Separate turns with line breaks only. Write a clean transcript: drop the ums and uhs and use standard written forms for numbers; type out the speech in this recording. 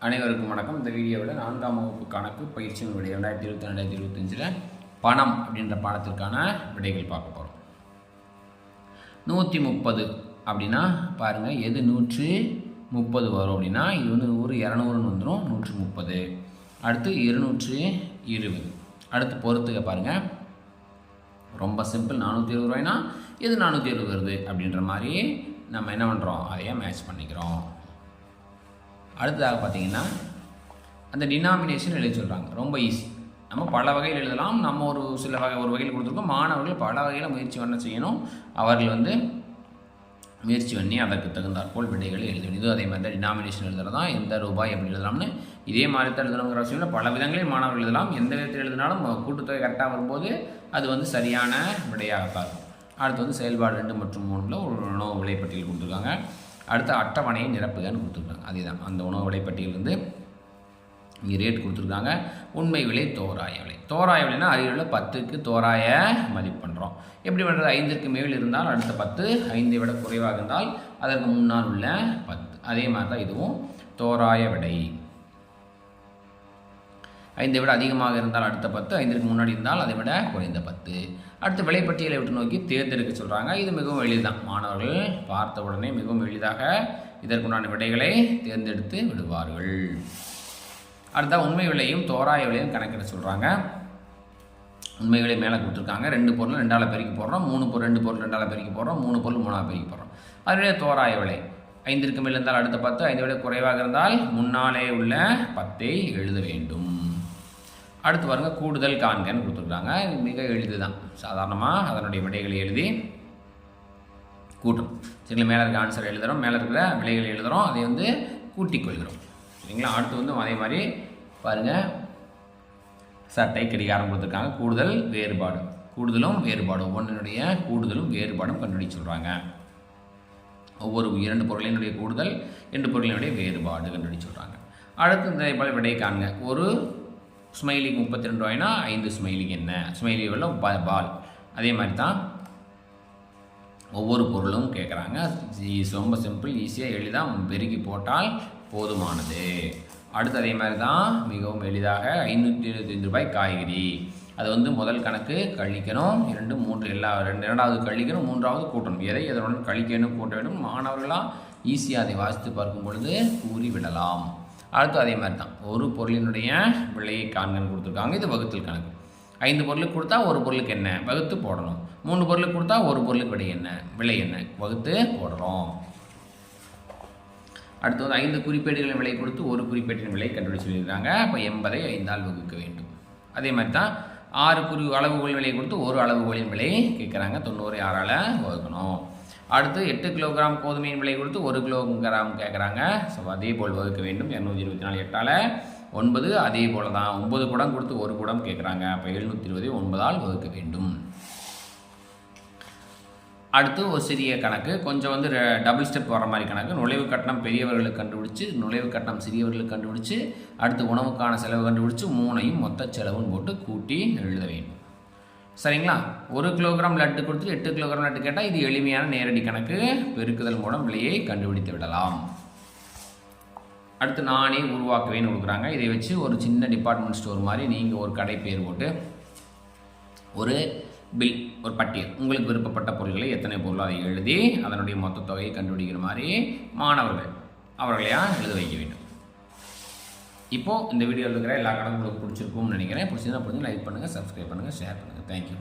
அனைவருக்கும் வணக்கம். இந்த வீடியோவில் 4ஆம் வகுப்பு கணக்கு பயிற்சியின் விடை 2024-2025 பணம் அப்படின்ற பாடத்திற்கான விடைகள் பார்க்க போகிறோம். 130 அப்படின்னா பாருங்கள், எது 130 வரும் அப்படின்னா இது வந்து 100 200ன்னு வந்துடும். 130. அடுத்து 220. அடுத்து பொறுத்துக்க பாருங்கள், ரொம்ப சிம்பிள். 420 ரூபாய்னா எது 420 வருது அப்படின்ற மாதிரி நம்ம என்ன பண்ணுறோம், அதையே மேட்ச் பண்ணிக்கிறோம். அடுத்ததாக பார்த்தீங்கன்னா அந்த டினாமினேஷன் எழுதி சொல்கிறாங்க. ரொம்ப ஈஸி. நம்ம பல வகையில் எழுதலாம். நம்ம ஒரு வகையில் கொடுத்துருக்கோம். மாணவர்கள் பல வகையில் முயற்சி பண்ண செய்யணும். அவர்கள் வந்து முயற்சி பண்ணி அதற்கு தகுந்தாற்போல் விடைகளை எழுத வேண்டியது. அதே மாதிரி தான் டினாமினேஷன் எழுதுறதா எந்த ரூபாய் எப்படி எழுதலாம்னு இதே மாதிரி தான் எழுதணுங்கிற அவசியம் இல்லை. பல விதங்களில் மாணவர்கள் எழுதலாம். எந்த விதத்தில் எழுதினாலும் கூட்டுத்தொகை கரெக்டாக வரும்போது அது வந்து சரியான விடையாகத்தான் இருக்கும். அடுத்து வந்து செயல்பாடு 2 மற்றும் 3ல் ஒரு உணவு விலைப்பட்டியல் கொடுத்துருக்காங்க. அடுத்த அட்டவணையை நிரப்புகன்னு கொடுத்துருக்காங்க. அதே தான் அந்த உணவு விலைப்பட்டியலிருந்து இங்கே ரேட் கொடுத்துருக்காங்க. உண்மை விலை, தோராய விலை. தோராய விலைனா அருகிலுள்ள 10க்கு தோராய மதிப்பு பண்ணுறோம். எப்படி பண்ணுறது? 5க்கு மேல் இருந்தால் அடுத்த 10, 5ஐ விட குறைவாக இருந்தால் அதற்கு முன்னால் உள்ள 10. அதே மாதிரி தான் இதுவும் தோராய விடை. 5ஐ விட அதிகமாக இருந்தால் அடுத்த 10, 5ற்கு முன்னாடி இருந்தால் அதை விட குறைந்த 10. அடுத்து விலைப்பட்டியலை விட்டு நோக்கி தேர்ந்தெடுக்க சொல்கிறாங்க. இது மிகவும் எளிதான். மாணவர்கள் பார்த்த உடனே மிகவும் எளிதாக இதற்குண்டான விடைகளை தேர்ந்தெடுத்து விடுவார்கள். அடுத்த உண்மை விலையும் தோராய விலையும் கணக்கிட சொல்கிறாங்க. உண்மை விலை மேலே கொடுத்துருக்காங்க. 2 பொருள் 2ஆல் பெருக்கி போடுறோம். 2 பொருள் 2ஆல் பெருக்கி போடுறோம். 3 பொருள் 3ஆல் பெருக்கி போடுறோம். அதனுடைய தோராய விலை 5ற்கு மேல் இருந்தால் அடுத்த 10, 5ஐ விட குறைவாக இருந்தால் முன்னாலே உள்ள 10ஐ எழுத வேண்டும். அடுத்து பாருங்க, கூடுதல் காண்கன்னு கொடுத்துருக்காங்க. மிக எளிது தான். சாதாரணமாக அதனுடைய விடைகளை எழுதி கூட்டணும். சரிங்களா? மேலே இருக்க ஆன்சர் எழுதுகிறோம், மேலே இருக்கிற விடைகளை எழுதுகிறோம், அதை வந்து கூட்டிக் கொள்கிறோம். சரிங்களா? அடுத்து வந்து அதே மாதிரி பாருங்கள், சட்டை கடிகாரம் கொடுத்துருக்காங்க. கூடுதல் வேறுபாடு, கூடுதலும் வேறுபாடு, ஒவ்வொன்றினுடைய கூடுதலும் வேறுபாடும் கண்டுபிடிச்சு சொல்கிறாங்க. ஒவ்வொரு 2 பொருளினுடைய கூடுதல் 2 பொருளினுடைய வேறுபாடு கண்டுபிடிச்சு சொல்கிறாங்க. அடுத்து இந்த போல் விடை காண்க. ஒரு ஸ்மைலிக்கு 32 ரூபாய்னா 5 ஸ்மைலிக்கு என்ன? ஸ்மைலி உள்ள பால். அதே மாதிரி தான் ஒவ்வொரு பொருளும் கேட்குறாங்க. ரொம்ப சிம்பிள், ஈஸியாக எளிதாக பெருக்கி போட்டால் போதுமானது. அடுத்து அதே மாதிரி தான் மிகவும் எளிதாக 525 ரூபாய் காய்கறி. அது வந்து முதல் கணக்கு கழிக்கணும், 2, 3 இரண்டாவது கழிக்கணும், மூன்றாவது கூட்டணும். எதை எதனுடன் கழிக்கணும் கூட்ட வேண்டும். மாணவர்களாக ஈஸியாக அதை வாசித்து பார்க்கும் பொழுது கூறிவிடலாம். அடுத்து அதே மாதிரி தான் ஒரு பொருளினுடைய விலையை காண்கன்னு கொடுத்துருக்காங்க. இது வகுத்தல் கணக்கு. 5 பொருளுக்கு கொடுத்தா ஒரு பொருளுக்கு என்ன வகுத்து போடணும். 3 பொருளுக்கு கொடுத்தா ஒரு பொருளுக்கு விலை என்ன வகுத்து போடுறோம். அடுத்து வந்து 5 குறிப்பேடுகளின் விலை கொடுத்து ஒரு குறிப்பேட்டின் விலை கண்டுபிடிச்சு சொல்லியிருக்காங்க. அப்போ 80ஐ 5ஆல் வகுக்க வேண்டும். அதே மாதிரி தான் 6 அளவுகோல் விலை கொடுத்து ஒரு அளவுகோலின் விலை கேட்குறாங்க. 90ஐ 6ஆல் வகுக்கணும். அடுத்து 8 கிலோகிராம் கோதுமையின் விலை கொடுத்து 1 கிலோகிராம் கேட்குறாங்க. ஸோ அதே போல் வகுக்க வேண்டும். 224 8ஆல் 9. அதே போல் தான் 9 குடம் கொடுத்து 1 குடம் கேட்குறாங்க. அப்போ 720 9ஆல் வகுக்க வேண்டும். அடுத்து ஒரு சிறிய கணக்கு, கொஞ்சம் வந்து டபுள் ஸ்டெப் வர மாதிரி கணக்கு. நுழைவு கட்டணம் பெரியவர்களுக்கு கண்டுபிடிச்சி, நுழைவு கட்டணம் சிறியவர்களுக்கு கண்டுபிடிச்சி, அடுத்து உணவுக்கான செலவு கண்டுபிடிச்சி, 3ஐயும் மொத்த செலவுன்னு போட்டு கூட்டி எழுத வேண்டும். சரிங்களா? 1 கிலோகிராம் லட்டு கொடுத்துட்டு 8 கிலோகிராம் லட்டு கேட்டால் இது எளிமையான நேரடி கணக்கு. பெருக்குதல் மூலம் விலையை கண்டுபிடித்து விடலாம். அடுத்து நானே உருவாக்குவேன்னு கொடுக்குறாங்க. இதை வச்சு ஒரு சின்ன டிபார்ட்மெண்ட் ஸ்டோர் மாதிரி நீங்கள் ஒரு கடை பேர் போட்டு ஒரு பில், ஒரு பட்டியல், உங்களுக்கு விருப்பப்பட்ட பொருட்களை எத்தனை பொருளோ அதை எழுதி அதனுடைய மொத்த தொகையை கண்டுபிடிக்கிற மாதிரி மாணவர்கள் அவர்களையா எழுத வைக்க வேண்டும். இப்போது இந்த வீடியோவில் இருக்கிற எல்லா கணக்கும் உங்களுக்கு பிடிச்சிருக்கும்னு நினைக்கிறேன். பிடிச்சிருந்தா லைக் பண்ணுங்கள், சப்ஸ்கிரைப் பண்ணுங்கள், ஷேர் பண்ணுங்கள். தேங்க்யூ.